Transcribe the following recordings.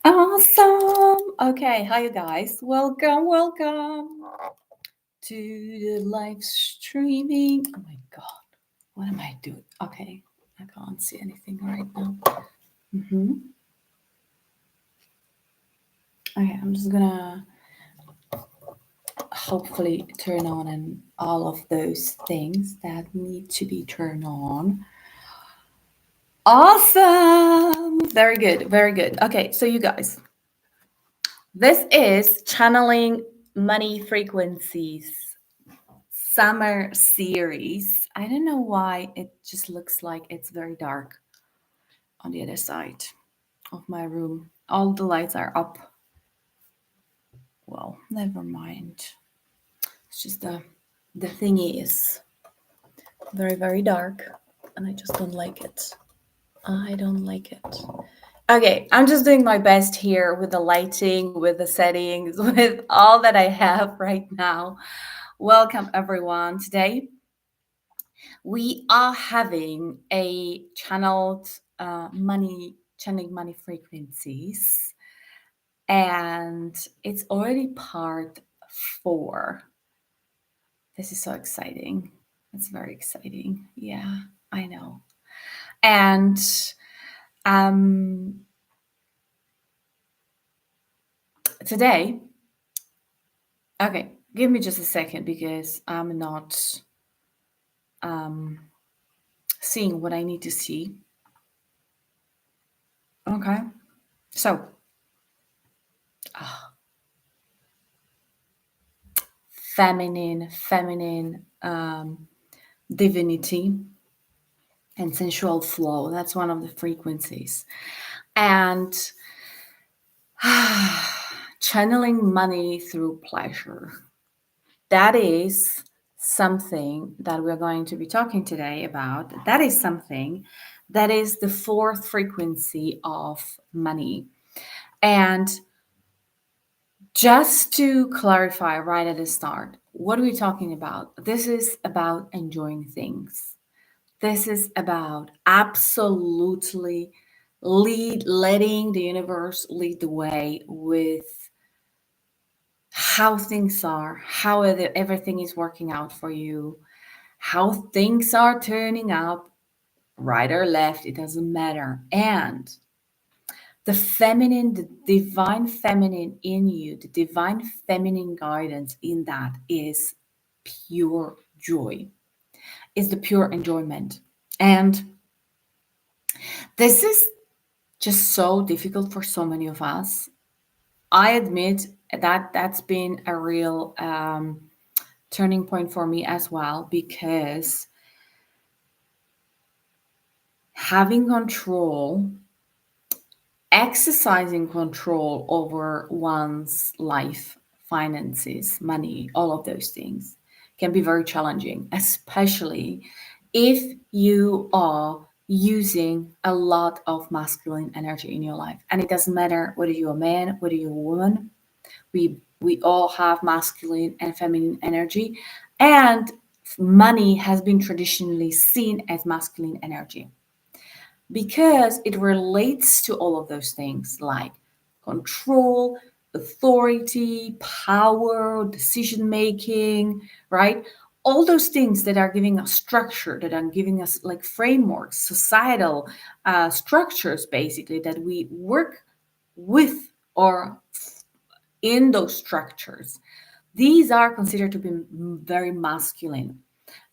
Awesome. Okay, hi you guys. Welcome to the live streaming. Oh my god, what am I doing? Okay, I can't see anything right now. hmm Okay, I'm just gonna hopefully turn on and all of those things that need to be turned on. Awesome. Very good. Very good. Okay, so you guys, this is channeling money frequencies summer series. I don't know why it just looks like it's very dark on the other side of my room. All the lights are up. Well, never mind. It's just the thingy is very dark and I just don't like it. I don't like it. Okay, I'm just doing my best here with the lighting, with the settings, with all that I have right now. Welcome everyone. Today we are having a channeled channeling money frequencies, and it's already part 4. This is so exciting. It's very exciting. Yeah, I know. And um today, okay, give me just a second because I'm not um seeing what I need to see. Okay, so ah, feminine divinity and sensual flow. That's one of the frequencies. And channeling money through pleasure. That is something that we're going to be talking today about. That is something that is the 4th frequency of money. And just to clarify right at the start, what are we talking about? This is about enjoying things. This is about absolutely letting the universe lead the way with how things are, how everything is working out for you, how things are turning up, right or left, it doesn't matter. And the feminine, the divine feminine in you, the divine feminine guidance in that is pure joy, is the pure enjoyment. And this is just so difficult for so many of us. I admit that that's been a real turning point for me as well, because having control, exercising control over one's life, finances, money, all of those things can be very challenging, especially if you are using a lot of masculine energy in your life. And it doesn't matter whether you're a man, whether you're a woman, we all have masculine and feminine energy, and money has been traditionally seen as masculine energy because it relates to all of those things like control, authority, power, decision making, right? All those things that are giving us structure, that are giving us like frameworks, societal structures, basically, that we work with or in those structures. These are considered to be very masculine.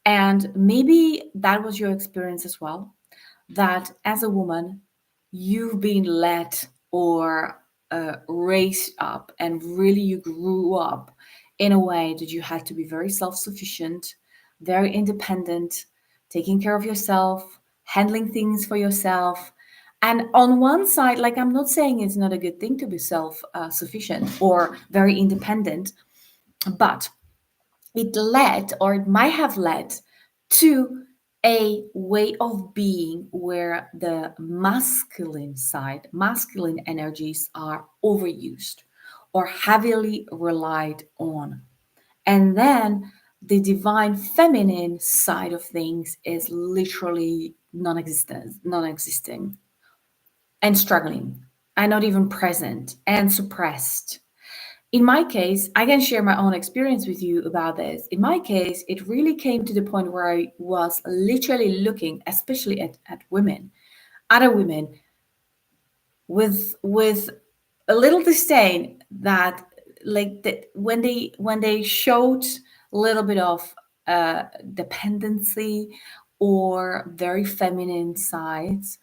And maybe that was your experience as well, that as a woman, you've been led or raised up, and really you grew up in a way that you had to be very self sufficient, very independent, taking care of yourself, handling things for yourself. And on one side, like, I'm not saying it's not a good thing to be self sufficient or very independent, but it led, or it might have led to a way of being where the masculine side, masculine energies are overused or heavily relied on. And then the divine feminine side of things is literally non existent, non existing, and struggling. and not even present and suppressed. In my case, I can share my own experience with you about this. In my case, it really came to the point where I was literally looking, especially at women, other women, with a little disdain that like that when they showed a little bit of dependency or very feminine sides,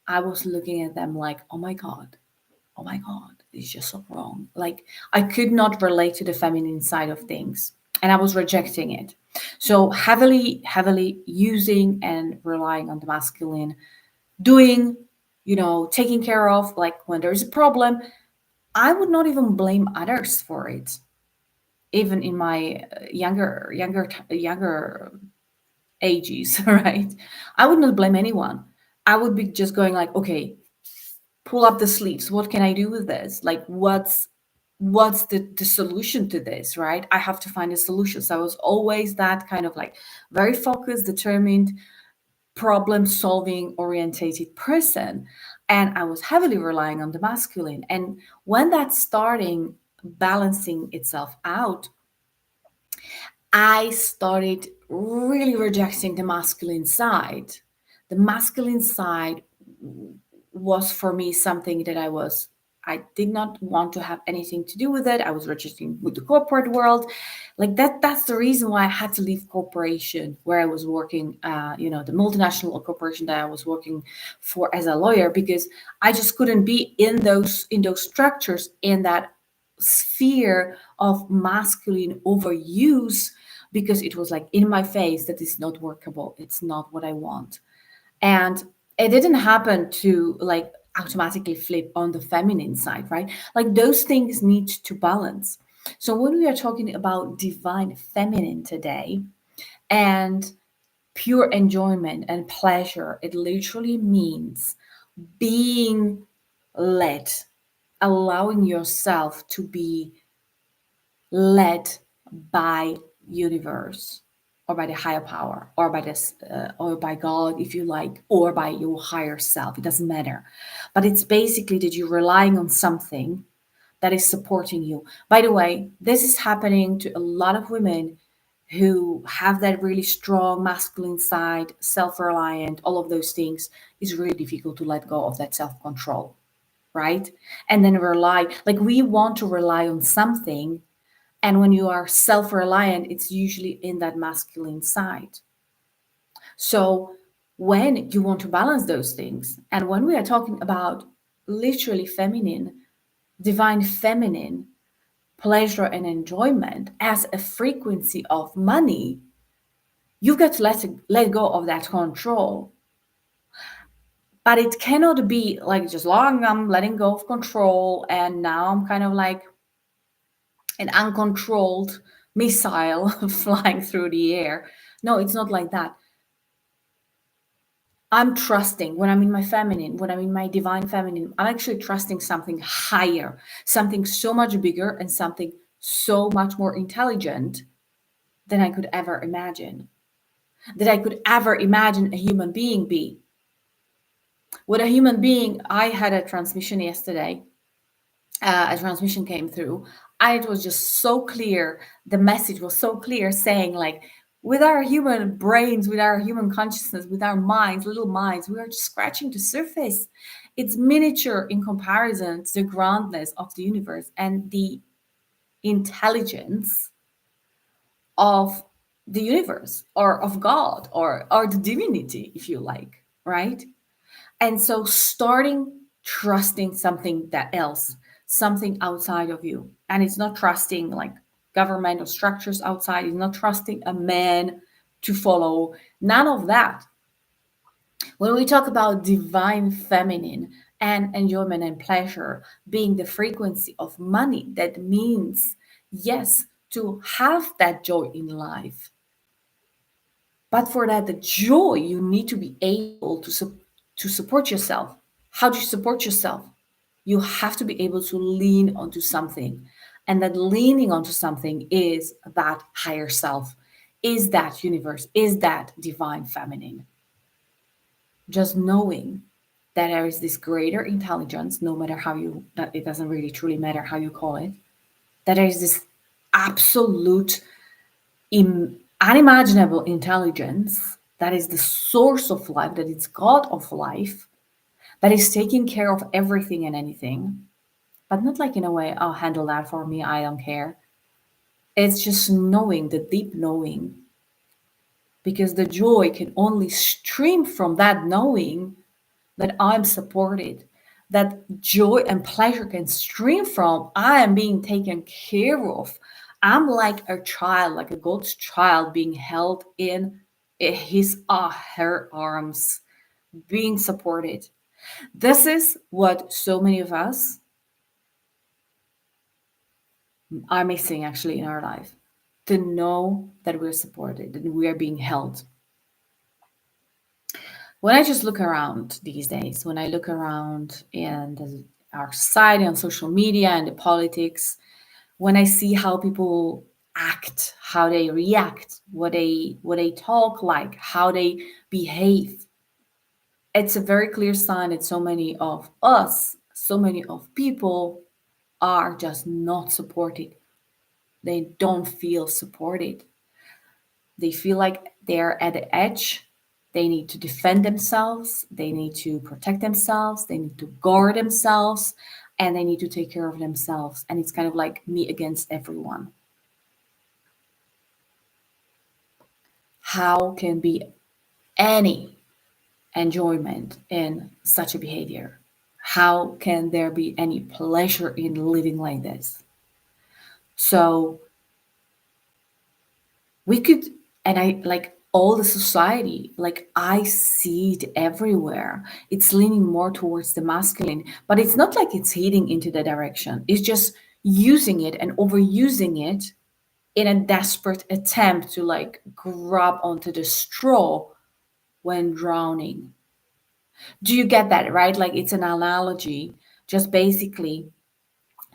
I was looking at them like, oh my God, it's just so wrong. Like I could not relate to the feminine side of things and I was rejecting it. So heavily using and relying on the masculine, doing, taking care of, like when there's a problem, I would not even blame others for it. Even in my younger ages, right? I would not blame anyone. I would be just going like, okay, pull up the sleeves. What can I do with this? Like, what's the solution to this, right? I have to find a solution. So I was always that kind of like very focused, determined, problem solving orientated person. And I was heavily relying on the masculine. And when that's starting balancing itself out, I started really rejecting the masculine side. The masculine side was for me something that I did not want to have anything to do with it. I was registering with the corporate world. Like that's the reason why I had to leave corporation where I was working, the multinational corporation that I was working for as a lawyer, because I just couldn't be in those structures, in that sphere of masculine overuse, because it was like in my face that is not workable. It's not what I want. And it didn't happen to like automatically flip on the feminine side, right? Like those things need to balance. So when we are talking about divine feminine today and pure enjoyment and pleasure, it literally means being led, allowing yourself to be led by universe, or by the higher power, or by this or by God if you like, or by your higher self. It doesn't matter, but it's basically that you're relying on something that is supporting you. By the way, this is happening to a lot of women who have that really strong masculine side, self-reliant, all of those things. Is really difficult to let go of that self-control, right? And then rely, like we want to rely on something, and when you are self reliant, it's usually in that masculine side. So, when you want to balance those things, and when we are talking about literally feminine, divine feminine, pleasure and enjoyment as a frequency of money, you've got to let go of that control. But it cannot be like just long I'm letting go of control and now I'm kind of like an uncontrolled missile flying through the air. No, it's not like that. I'm trusting when I'm in my feminine, when I'm in my divine feminine, I'm actually trusting something higher, something so much bigger, and something so much more intelligent than I could ever imagine, that I could ever imagine a human being be. With a human being, I had a transmission yesterday. A transmission came through. And it was just so clear. The message was so clear, saying like, with our human brains, with our human consciousness, with our minds, little minds, we are just scratching the surface. It's miniature in comparison to the grandness of the universe and the intelligence of the universe, or of God, or the divinity, if you like, right? And so starting trusting something that else, something outside of you. And it's not trusting like government or structures outside, it's not trusting a man to follow, none of that. When we talk about divine feminine and enjoyment and pleasure being the frequency of money, that means, yes, to have that joy in life. But for that, the joy, you need to be able to support yourself. How do you support yourself? You have to be able to lean onto something. And that leaning onto something is that higher self, is that universe, is that divine feminine. Just knowing that there is this greater intelligence, no matter how you, that it doesn't really truly matter how you call it, that there is this absolute, unimaginable intelligence that is the source of life, that is God of life, that is taking care of everything and anything, but not like in a way, I'll handle that for me, I don't care. It's just knowing, the deep knowing, because the joy can only stream from that knowing that I'm supported. That joy and pleasure can stream from I am being taken care of. I'm like a child, like a God's child being held in his or her arms, being supported. This is what so many of us are missing actually in our life. To know that we're supported and we are being held. When I just look around these days, when I look around in our society, on social media and the politics, when I see how people act, how they react, what they talk like, how they behave, it's a very clear sign that so many of us, so many of people are just not supported. They don't feel supported. They feel like they're at the edge. They need to defend themselves. They need to protect themselves. They need to guard themselves. And they need to take care of themselves. And it's kind of like me against everyone. How can be any enjoyment in such a behavior? How can there be any pleasure in living like this? So we could, and I like all the society, like I see it everywhere. It's leaning more towards the masculine, but it's not like it's heading into the direction. It's just using it and overusing it in a desperate attempt to like grab onto the straw when drowning. Do you get that, right? Like it's an analogy, just basically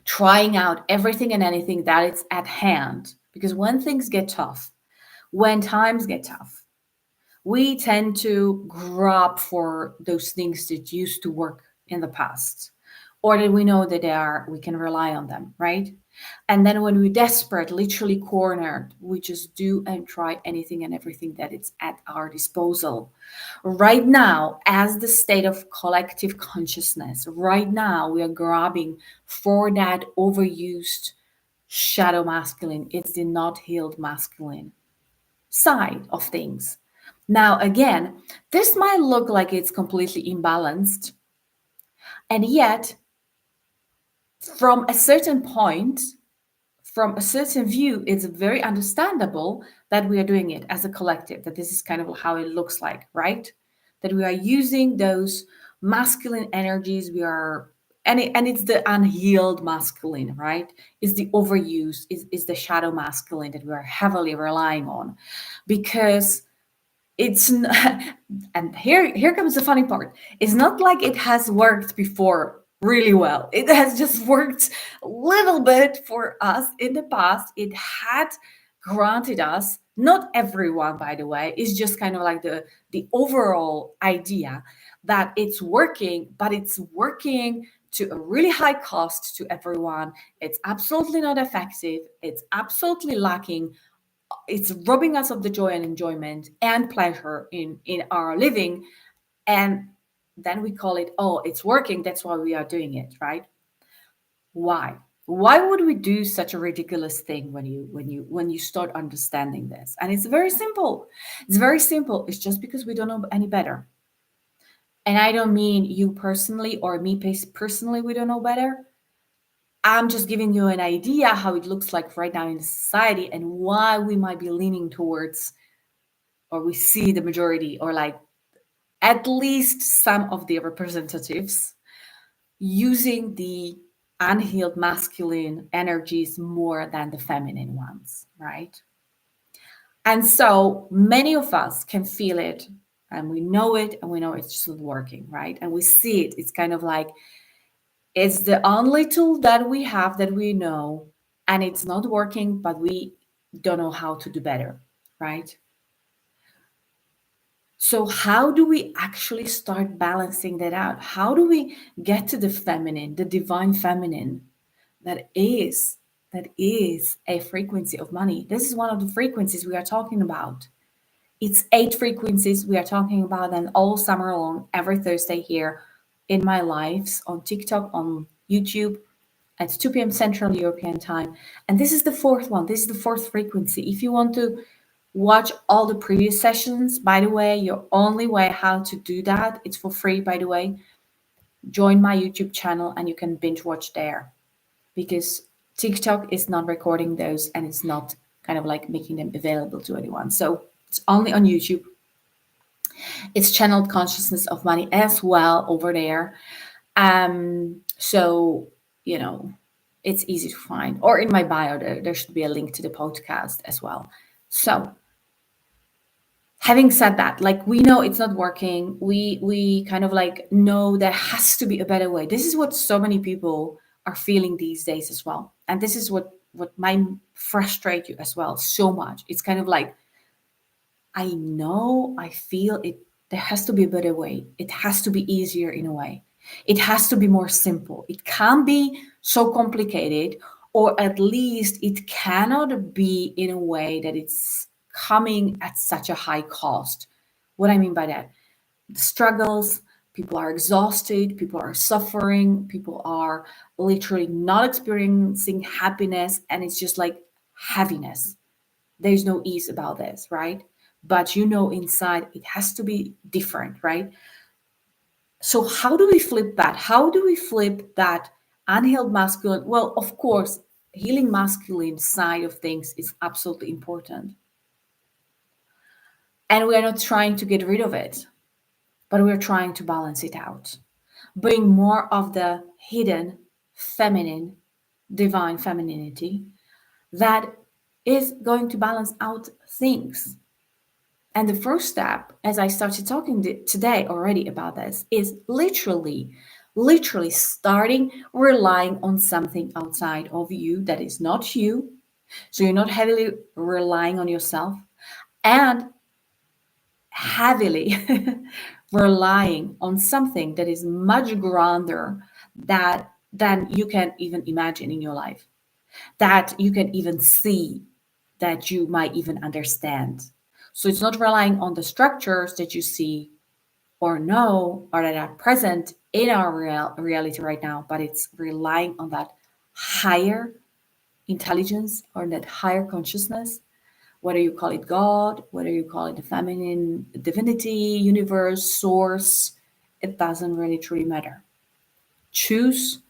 trying out everything and anything that is at hand. Because when things get tough, when times get tough, we tend to grab for those things that used to work in the past or that we know that they are, we can rely on them, right? And then when we're desperate, literally cornered, we just do and try anything and everything that is at our disposal. Right now, as the state of collective consciousness, right now we are grabbing for that overused shadow masculine. It's the not healed masculine side of things. Now, again, this might look like it's completely imbalanced, and yet, from a certain point, from a certain view, it's very understandable that we are doing it as a collective, that this is kind of how it looks like, right? That we are using those masculine energies, we are, and it's the unhealed masculine, right? Is the overuse, is the shadow masculine that we are heavily relying on. Because it's and here comes the funny part. It's not like it has worked before really well. It has just worked a little bit for us in the past. It had granted us, not everyone by the way, it's just kind of like the overall idea that it's working, but it's working to a really high cost to everyone. It's absolutely not effective. It's absolutely lacking. It's robbing us of the joy and enjoyment and pleasure in our living. And then we call it, oh, it's working, that's why we are doing it, right? Why would we do such a ridiculous thing when you start understanding this? And it's very simple. It's very simple. It's just because we don't know any better. And I don't mean you personally or me personally, we don't know better. I'm just giving you an idea how it looks like right now in society and why we might be leaning towards, or we see the majority, or like at least some of the representatives using the unhealed masculine energies more than the feminine ones, right? And so many of us can feel it and we know it and we know it's just not working, right? And we see it. It's kind of like it's the only tool that we have that we know and it's not working, but we don't know how to do better, right? So how do we actually start balancing that out? How do we get to the feminine, the divine feminine that is that is a frequency of money? This is one of the frequencies we are talking about. It's 8 frequencies we are talking about, and all summer long, every Thursday here in my lives on TikTok, on YouTube at 2 p.m. Central European Time. And this is the fourth one. This is the fourth frequency. If you want to watch all the previous sessions, by the way, your only way how to do that, it's for free, by the way. Join my YouTube channel and you can binge watch there, because TikTok is not recording those and it's not kind of like making them available to anyone. So it's only on YouTube. It's channeled consciousness of money as well over there. So, you know, it's easy to find. Or in my bio, there should be a link to the podcast as well. So, having said that, like, we know it's not working. We kind of like know there has to be a better way. This is what so many people are feeling these days as well. And this is what might frustrate you as well so much. It's kind of like, I know, I feel it. There has to be a better way. It has to be easier in a way. It has to be more simple. It can't be so complicated, or at least it cannot be in a way that it's coming at such a high cost. What I mean by that, the struggles, people are exhausted, people are suffering, people are literally not experiencing happiness, and it's just like heaviness. There's no ease about this, right? But you know, inside it has to be different, right? So how do we flip that? How do we flip that unhealed masculine? Well, of course, healing masculine side of things is absolutely important. And we are not trying to get rid of it, but we're trying to balance it out. Bring more of the hidden feminine, divine femininity that is going to balance out things. And the first step, as I started talking today already about this, is literally starting relying on something outside of you that is not you. So you're not heavily relying on yourself, and heavily relying on something that is much grander that than you can even imagine in your life, that you can even see, that you might even understand. So it's not relying on the structures that you see or know or that are present in our reality right now, but it's relying on that higher intelligence or that higher consciousness, whether you call it God, whether you call it the feminine divinity, universe, source, it doesn't really truly matter. Choose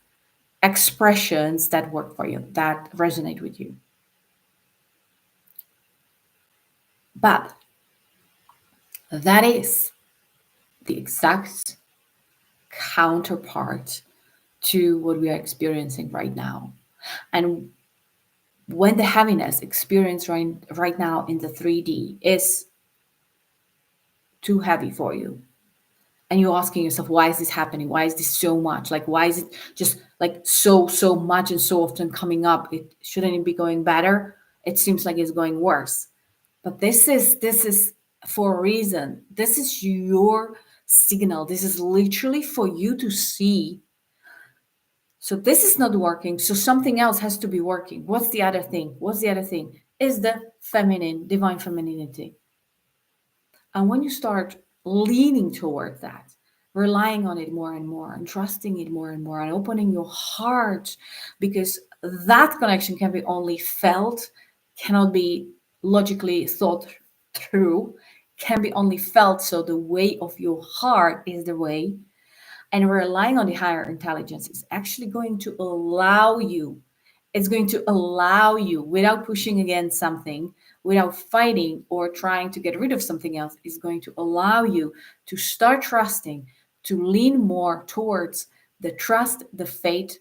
expressions that work for you, that resonate with you. But that is the exact counterpart to what we are experiencing right now. And when the heaviness experienced right now in the 3D is too heavy for you, and you're asking yourself, why is this happening? Why is this so much? Like, why is it just like so much and so often coming up? It shouldn't it be going better? It seems like it's going worse. But this is for a reason. This is your signal. This is literally for you to see. So this is not working. So something else has to be working. What's the other thing? What's the other thing? Is the feminine, divine femininity. And when you start leaning towards that, relying on it more and more, and trusting it more and more, and opening your heart, because that connection can be only felt, cannot be logically thought through, can be only felt. So the way of your heart is the way. And relying on the higher intelligence is actually going to allow you, it's going to allow you, without pushing against something, without fighting or trying to get rid of something else, is going to allow you to start trusting, to lean more towards the trust, the faith,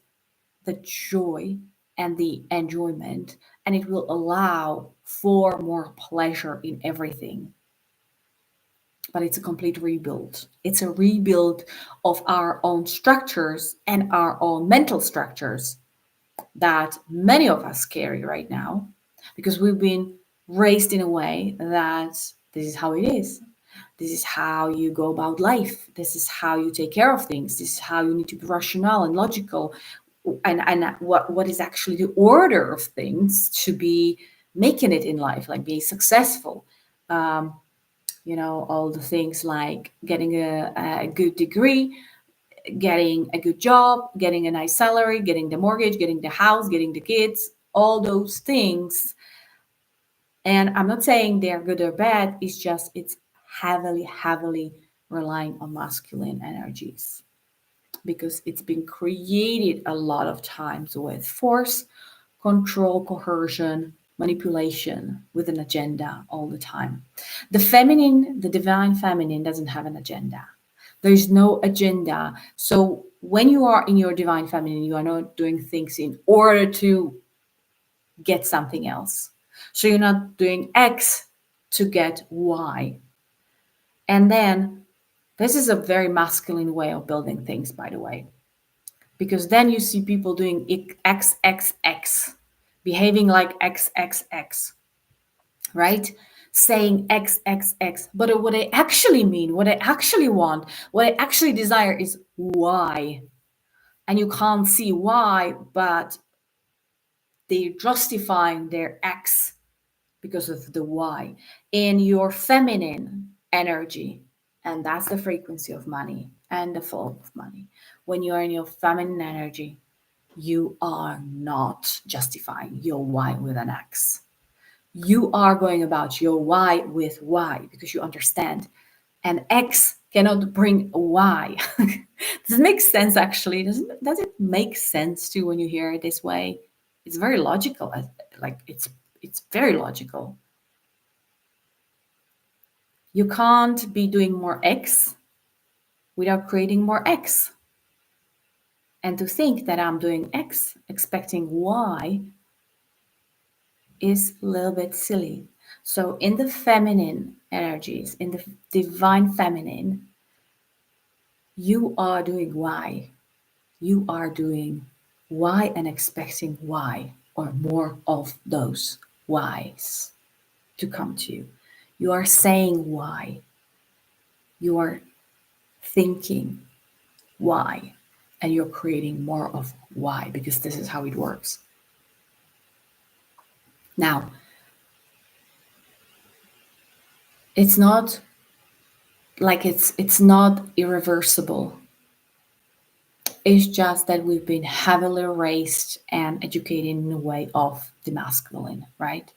the joy, and the enjoyment. And it will allow for more pleasure in everything. But it's a complete rebuild. It's a rebuild of our own structures and our own mental structures that many of us carry right now, because we've been raised in a way that this is how it is. This is how you go about life. This is how you take care of things. This is how you need to be rational and logical, and what is actually the order of things to be making it in life, like being successful. Um, all the things like getting a good degree, getting a good job, getting a nice salary, getting the mortgage, getting the house, getting the kids, all those things. And I'm not saying they're good or bad, it's heavily, heavily relying on masculine energies because it's been created a lot of times with force, control, coercion, manipulation with an agenda all the time. The feminine, the divine feminine, doesn't have an agenda. There's no agenda. So when you are in your divine feminine, you are not doing things in order to get something else. So you're not doing X to get Y. And then this is a very masculine way of building things, by the way, because then you see people doing XXX, behaving like XXX, right? Saying XXX. But what they actually mean, what they actually want, what they actually desire is Y. And you can't see why, but they're justifying their X because of the Y in your feminine energy. And that's the frequency of money and the flow of money. When you are in your feminine energy, you are not justifying your Y with an X. You are going about your Y with Y because you understand an X cannot bring a Y. Does it make sense actually? Does it make sense too when you hear it this way? It's very logical. Like it's very logical. You can't be doing more X without creating more X. And to think that I'm doing X expecting Y is a little bit silly. So in the feminine energies, in the divine feminine, you are doing Y. You are doing Y and expecting Y or more of those Ys to come to you. You are saying Y. You are thinking Y. And you're creating more of Y because this is how it works. Now, it's not like it's not irreversible. It's just that we've been heavily raised and educated in a way of the masculine, right?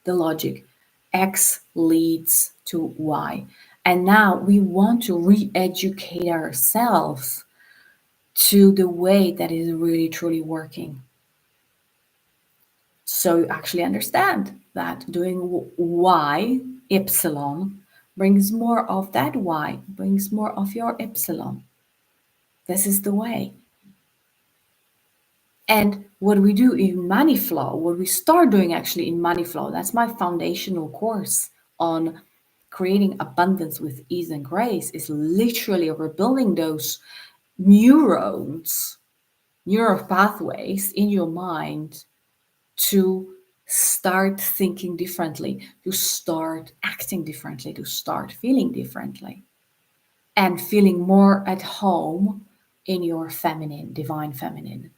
The logic. X leads to Y. And now we want to re educate ourselves to the way that is really truly working. So you actually understand that doing Y, epsilon, brings more of that Y, brings more of your epsilon. This is the way. And what we do in money flow, what we start doing actually in money flow, that's my foundational course on creating abundance with ease and grace, is literally rebuilding those neurons, neural pathways in your mind to start thinking differently, to start acting differently, to start feeling differently, and feeling more at home in your feminine, divine feminine.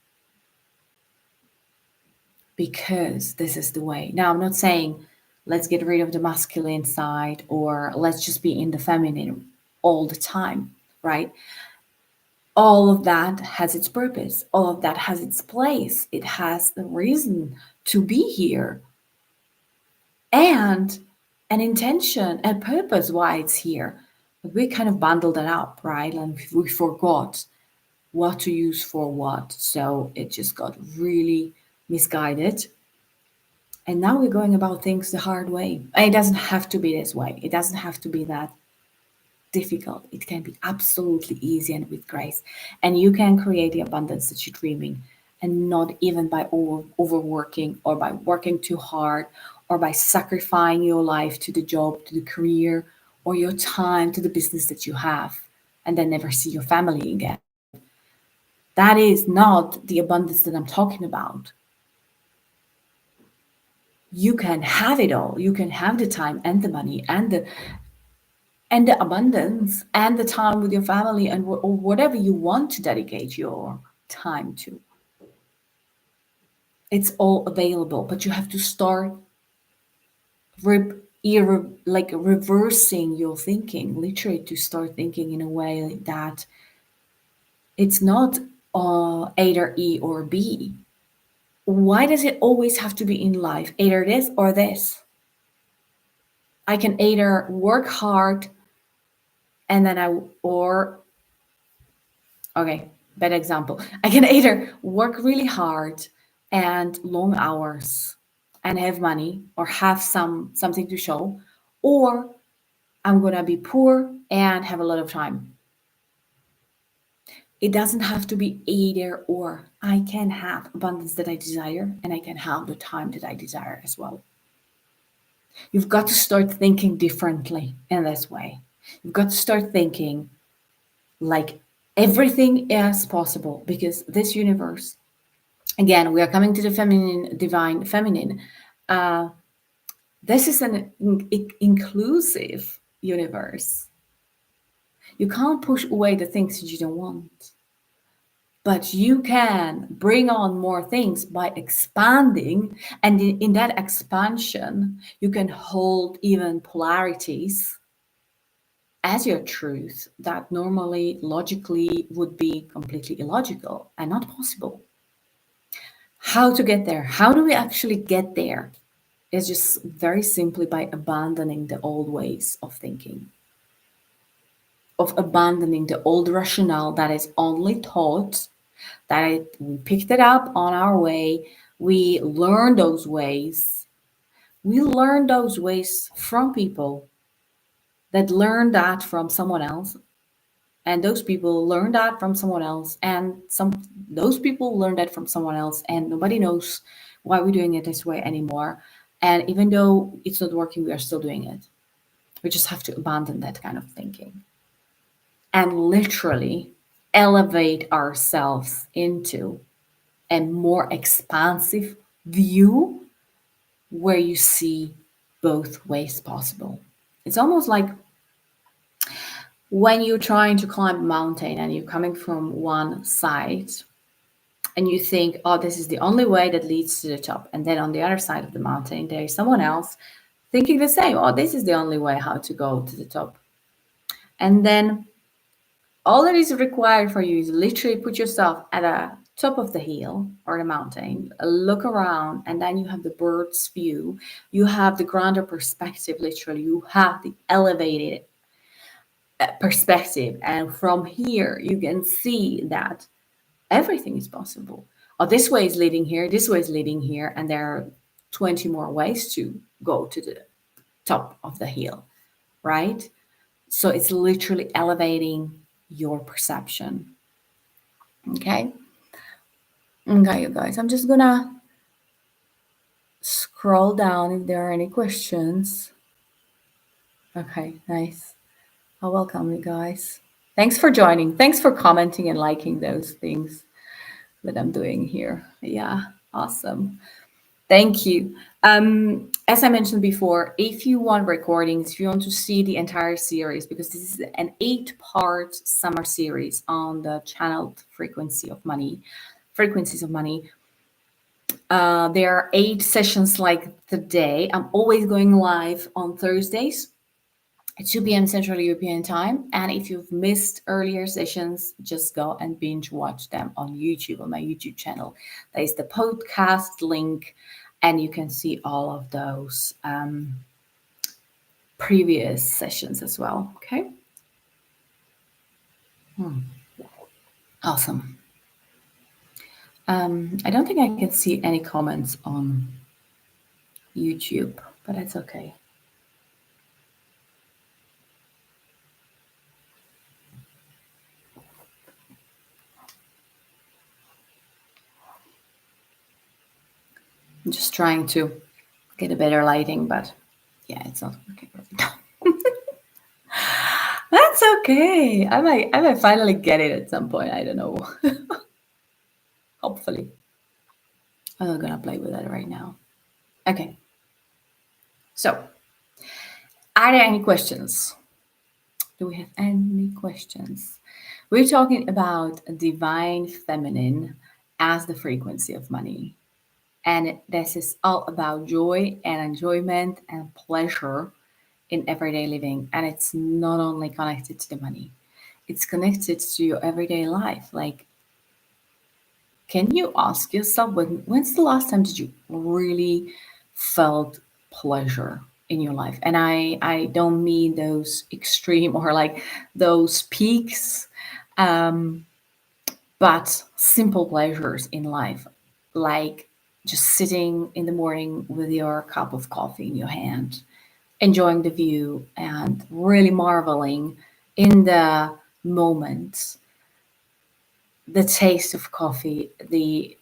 Because this is the way. Now, I'm not saying let's get rid of the masculine side or let's just be in the feminine all the time, right? All of that has its purpose, all of that has its place. It has a reason to be here and an intention, a purpose why it's here. But we kind of bundled it up, right? And we forgot what to use for what. So it just got really misguided. And now we're going about things the hard way. And it doesn't have to be this way. It doesn't have to be that difficult. It can be absolutely easy and with grace. And you can create the abundance that you're dreaming, and not even by overworking or by working too hard or by sacrificing your life to the job, to the career, or your time to the business that you have, and then never see your family again. That is not the abundance that I'm talking about. You can have it all. You can have the time and the money and and the abundance and the time with your family and or whatever you want to dedicate your time to. It's all available, but you have to start like reversing your thinking, literally to start thinking in a way that it's not either E or B. Why does it always have to be in life either this or this? I can either work hard and then or okay, bad example. I can either work really hard and long hours and have money or have something to show, or I'm gonna be poor and have a lot of time. It doesn't have to be either or. I can have abundance that I desire and I can have the time that I desire as well. You've got to start thinking differently in this way. You've got to start thinking like everything is possible because this universe, again, we are coming to the feminine, divine feminine. Uh, this is an inclusive universe. You can't push away the things that you don't want, but you can bring on more things by expanding. And in that expansion, you can hold even polarities as your truth that normally logically would be completely illogical and not possible. How to get there? How do we actually get there? It's just very simply by abandoning the old ways of thinking, of abandoning the old rationale that is only taught, that we picked it up on our way, we learned those ways. We learned those ways from people that learned that from someone else, and those people learned that from someone else, and those people learned that from someone else, and nobody knows why we're doing it this way anymore. And even though it's not working, we are still doing it. We just have to abandon that kind of thinking and literally elevate ourselves into a more expansive view where you see both ways possible. It's almost like when you're trying to climb a mountain and you're coming from one side and you think, oh, this is the only way that leads to the top. And then on the other side of the mountain, there is someone else thinking the same. Oh, this is the only way how to go to the top. And then all that is required for you is literally put yourself at the top of the hill or the mountain, look around, and then you have the bird's view. You have the grander perspective, literally. You have the elevated perspective. And from here, you can see that everything is possible. Oh, this way is leading here, this way is leading here, and there are 20 more ways to go to the top of the hill, right? So it's literally elevating your perception. Okay. Okay, you guys, I'm just gonna scroll down if there are any questions. Okay, nice. Oh, welcome, you guys. Thanks for joining. Thanks for commenting and liking those things that I'm doing here. Yeah, awesome. Thank you. As I mentioned before, if you want recordings, if you want to see the entire series, because this is an 8-part summer series on the channeled frequencies of money. There are 8 sessions like today. I'm always going live on Thursdays at 2 p.m. Central European Time. And if you've missed earlier sessions, just go and binge watch them on YouTube, on my YouTube channel. There is the podcast link, and you can see all of those previous sessions as well. Okay. Awesome. I don't think I can see any comments on YouTube, but that's okay. I'm just trying to get a better lighting, but yeah, it's not working right now. That's okay. I might finally get it at some point. I don't know. Hopefully. I'm gonna play with that right now. Okay. So, are there any questions? Do we have any questions? We're talking about divine feminine as the frequency of money. And this is all about joy and enjoyment and pleasure in everyday living. And it's not only connected to the money, it's connected to your everyday life. Like, can you ask yourself when's the last time did you really felt pleasure in your life? And I don't mean those extreme or like those peaks, um, but simple pleasures in life, like just sitting in the morning with your cup of coffee in your hand, enjoying the view and really marveling in the moment, the taste of coffee, the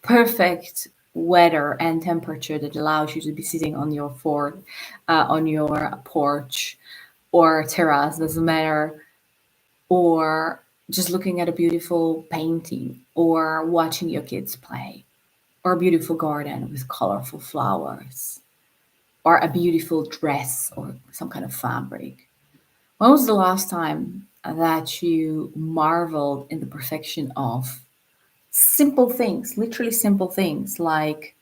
perfect weather and temperature that allows you to be sitting on your on your porch or terrace, doesn't matter, or just looking at a beautiful painting or watching your kids play, or a beautiful garden with colorful flowers, or a beautiful dress or some kind of fabric. When was the last time that you marveled in the perfection of simple things, literally simple things like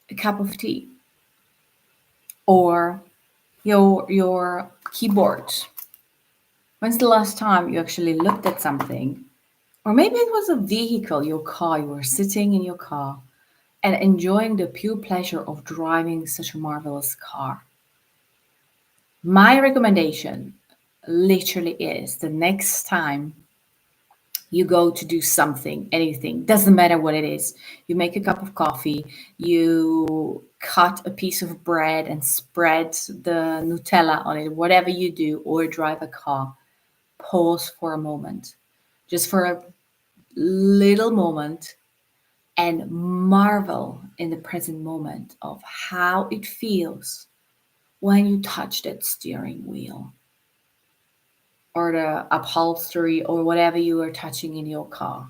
a cup of tea or your keyboard? When's the last time you actually looked at something? Or maybe it was a vehicle, your car, you were sitting in your car and enjoying the pure pleasure of driving such a marvelous car. My recommendation literally is the next time you go to do something, anything, doesn't matter what it is. You make a cup of coffee, you cut a piece of bread and spread the Nutella on it, whatever you do, or drive a car, pause for a moment, just for a little moment, and marvel in the present moment of how it feels when you touch that steering wheel or the upholstery or whatever you are touching in your car.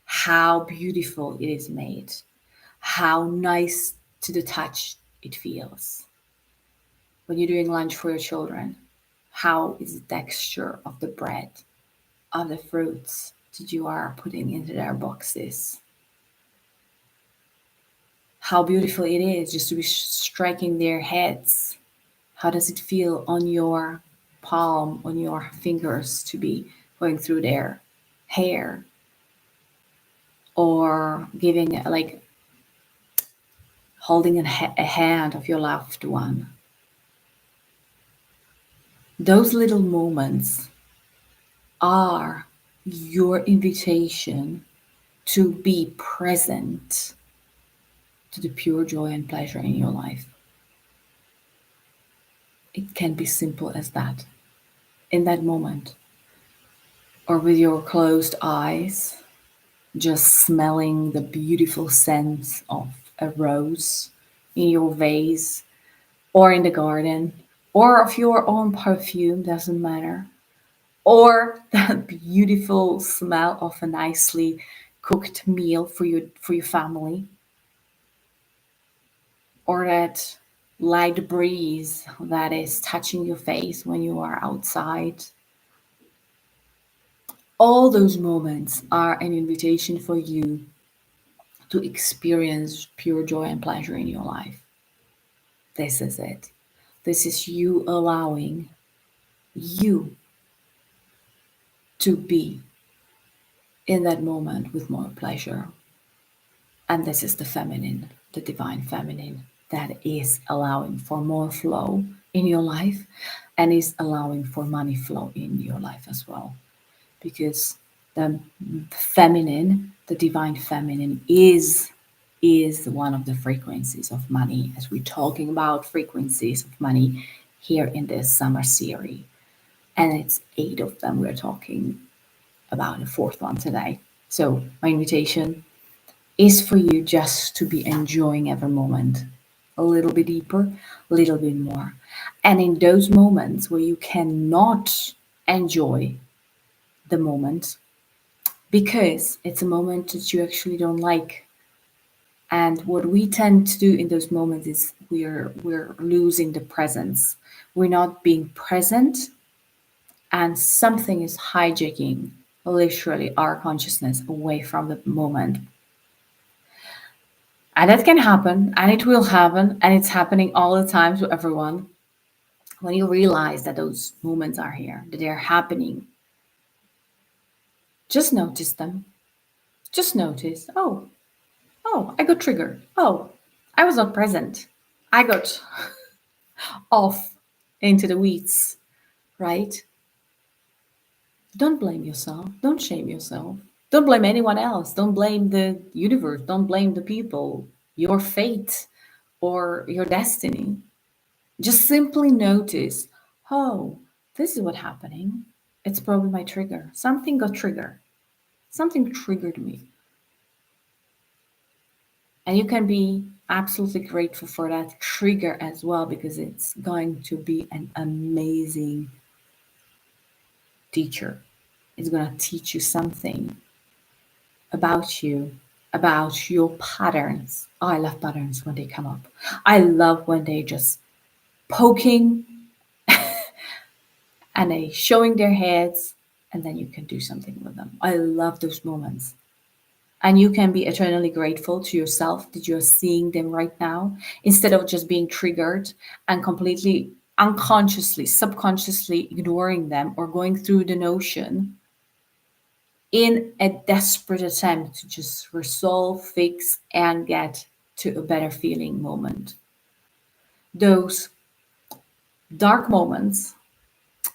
How beautiful it is made, how nice to the touch it feels. When you're doing lunch for your children, how is the texture of the bread, of the fruits that you are putting into their boxes? How beautiful it is just to be striking their heads. How does it feel on your palm, on your fingers to be going through their hair or giving like holding a hand of your loved one? Those little moments are your invitation to be present to the pure joy and pleasure in your life. It can be simple as that. In that moment, or with your closed eyes, just smelling the beautiful scent of a rose in your vase or in the garden, or of your own perfume, doesn't matter, or that beautiful smell of a nicely cooked meal for your family, or that light breeze that is touching your face when you are outside. All those moments are an invitation for you to experience pure joy and pleasure in your life. This is it. This is you allowing you to be in that moment with more pleasure. And this is the feminine, the divine feminine, that is allowing for more flow in your life and is allowing for money flow in your life as well. Because the feminine, the divine feminine is one of the frequencies of money, as we're talking about frequencies of money here in this summer series. And it's 8 of them we're talking about, the fourth one today. So my invitation is for you just to be enjoying every moment a little bit deeper, a little bit more. And in those moments where you cannot enjoy the moment because it's a moment that you actually don't like. And what we tend to do in those moments is we're losing the presence. We're not being present and something is hijacking literally our consciousness away from the moment. And that can happen, and it will happen, and it's happening all the time to everyone. When you realize that those moments are here, that they're happening, just notice them. Just notice, oh, I got triggered. Oh, I was not present. I got off into the weeds, right? Don't blame yourself. Don't shame yourself. Don't blame anyone else. Don't blame the universe. Don't blame the people, your fate, or your destiny. Just simply notice, oh, this is what's happening. It's probably my trigger. Something got triggered. Something triggered me. And you can be absolutely grateful for that trigger as well, because it's going to be an amazing teacher. It's going to teach you something about you, about your patterns. Oh, I love patterns when they come up. I love when they just poking and they showing their heads, and then you can do something with them. I love those moments. And you can be eternally grateful to yourself that you're seeing them right now, instead of just being triggered and completely unconsciously, subconsciously ignoring them or going through the notion in a desperate attempt to just resolve, fix, and get to a better feeling moment. Those dark moments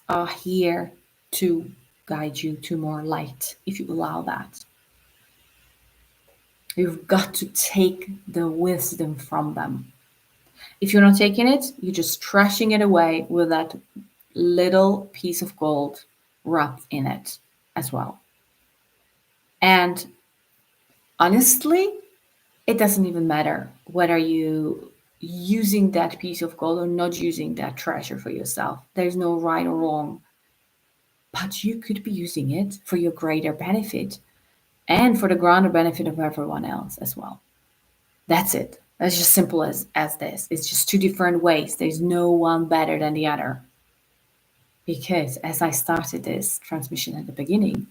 are here to guide you to more light if you allow that. You've got to take the wisdom from them. If you're not taking it, you're just trashing it away with that little piece of gold wrapped in it as well. And honestly, it doesn't even matter whether you using that piece of gold or not using that treasure for yourself. There's no right or wrong. But you could be using it for your greater benefit and for the grander benefit of everyone else as well. That's it. That's just simple as this. It's just two different ways. There's no one better than the other. Because as I started this transmission at the beginning,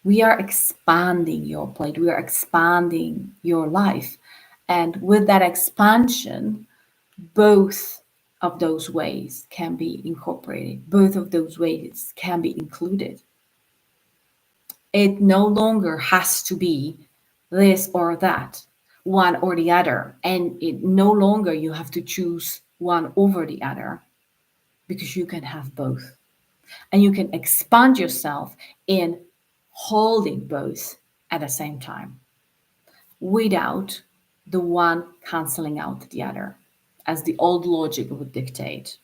we are expanding your plate, we are expanding your life. And with that expansion, both of those ways can be incorporated, both of those ways can be included. It no longer has to be this or that, one or the other. And it no longer you have to choose one over the other, because you can have both. And you can expand yourself in holding both at the same time without the one canceling out the other, as the old logic would dictate.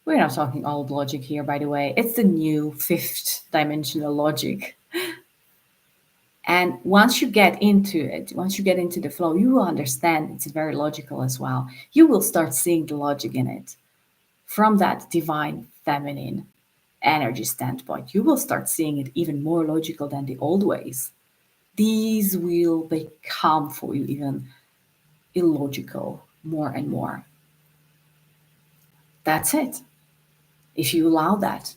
We're not talking old logic here, by the way. It's the new fifth dimensional logic. And once you get into it, once you get into the flow, you will understand it's very logical as well. You will start seeing the logic in it from that divine feminine energy standpoint. You will start seeing it even more logical than the old ways. These will become for you even illogical more and more. That's it. If you allow that,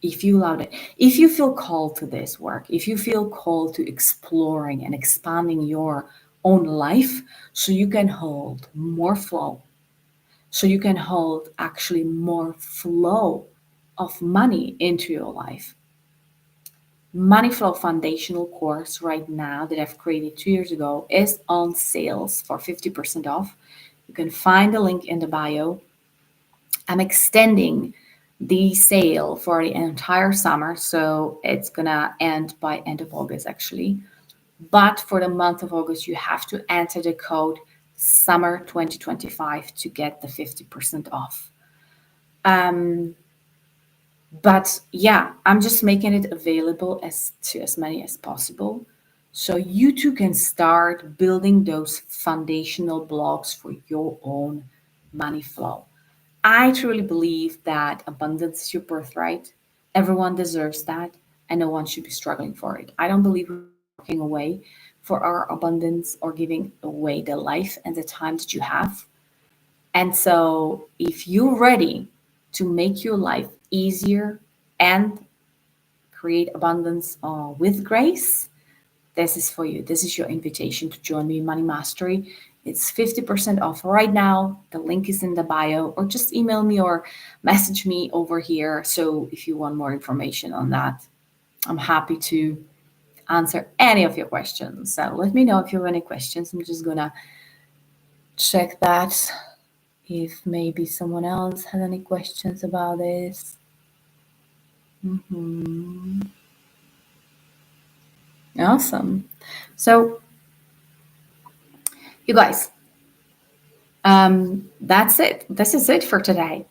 if you allow it, if you feel called to this work, if you feel called to exploring and expanding your own life so you can hold more flow, so you can hold actually more flow of money into your life. Money Flow Foundational course right now that I've created 2 years ago is on sales for 50% off. You can find the link in the bio. I'm extending the sale for the entire summer, so it's gonna end by end of August actually. But for the month of August, you have to enter the code summer 2025 to get the 50% off. But yeah, I'm just making it available as to as many as possible, so you too can start building those foundational blocks for your own money flow. I truly believe that abundance is your birthright. Everyone deserves that, and no one should be struggling for it. I don't believe we're walking away for our abundance or giving away the life and the time that you have. And so, if you're ready to make your life easier, and create abundance with grace, this is for you. This is your invitation to join me in Money Mastery. It's 50% off right now. The link is in the bio, or just email me or message me over here. So if you want more information on that, I'm happy to answer any of your questions. So let me know if you have any questions. I'm just gonna check that if maybe someone else has any questions about this. Awesome. So, you guys, that's it. This is it for today.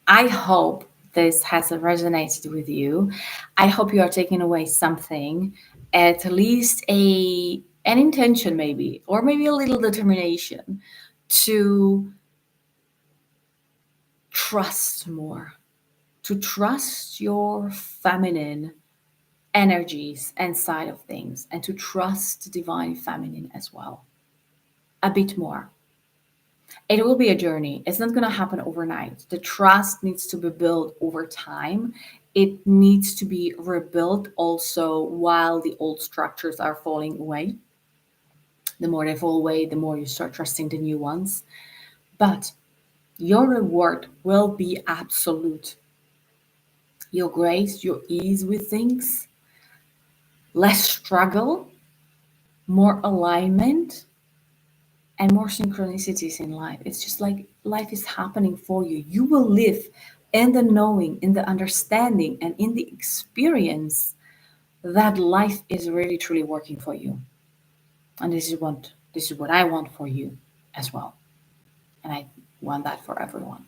I hope this has resonated with you. I hope you are taking away something, at least an intention maybe, or maybe a little determination to trust more, to trust your feminine energies and side of things, and to trust divine feminine as well a bit more. It will be a journey. It's not going to happen overnight. The trust needs to be built over time. It needs to be rebuilt also while the old structures are falling away. The more they fall away, the more you start trusting the new ones. But your reward will be absolute. Your grace, your ease with things, less struggle, more alignment, and more synchronicities in life. It's just like life is happening for you. You will live in the knowing, in the understanding, and in the experience that life is really truly working for you. And this is what I want for you as well. And I want that for everyone.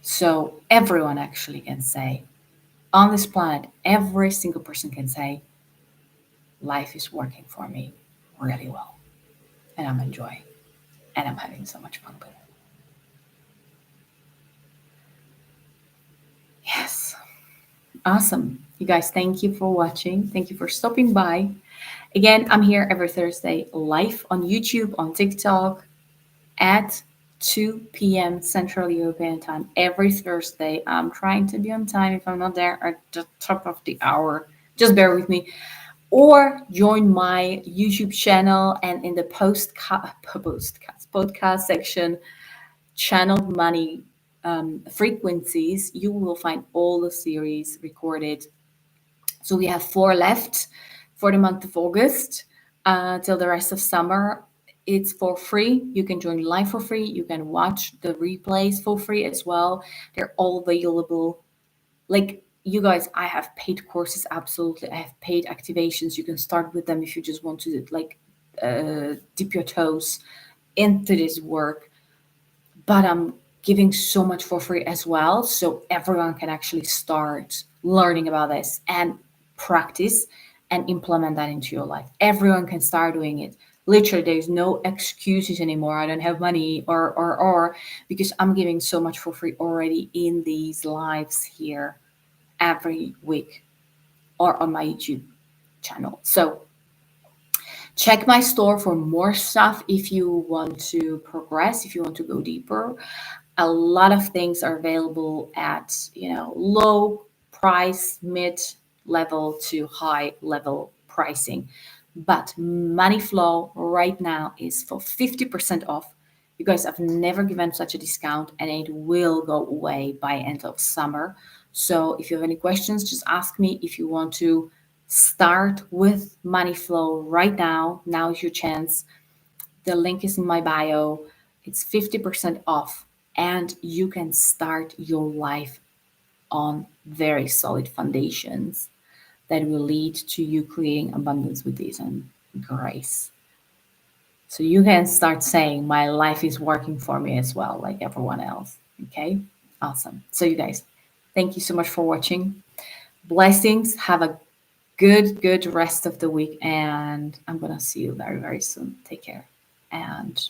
So everyone actually can say on this planet, every single person can say, life is working for me really well. And I'm enjoying. And I'm having so much fun with it. Yes. Awesome. You guys, thank you for watching. Thank you for stopping by. Again, I'm here every Thursday live on YouTube, on TikTok at 2 p.m. Central European time every Thursday. I'm trying to be on time. If I'm not there at the top of the hour, just bear with me. Or join my YouTube channel, and in the podcast section, channeled money frequencies, you will find all the series recorded. So we have 4 left for the month of August till the rest of summer. It's for free. You can join live for free. You can watch the replays for free as well. They're all available. Like, you guys, I have paid courses, absolutely. I have paid activations. You can start with them if you just want to dip your toes into this work. But I'm giving so much for free as well, so everyone can actually start learning about this and practice and implement that into your life. Everyone can start doing it. Literally, there's no excuses anymore. I don't have money, or because I'm giving so much for free already in these lives here every week or on my YouTube channel. So check my store for more stuff if you want to progress, if you want to go deeper. A lot of things are available at, low price, mid level to high level pricing. But money flow right now is for 50% off. You guys, I've never given such a discount, and it will go away by end of summer. So if you have any questions, just ask me. If you want to start with money flow right now, now is your chance. The link is in my bio. It's 50% off, and you can start your life on very solid foundations that will lead to you creating abundance with ease and grace. So you can start saying, my life is working for me as well, like everyone else. Okay? Awesome. So, you guys, thank you so much for watching. Blessings. Have a good rest of the week, and I'm gonna see you very, very soon. Take care and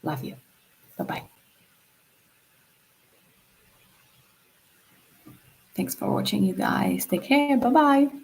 love you. Bye bye. Thanks for watching, you guys. Take care. Bye bye.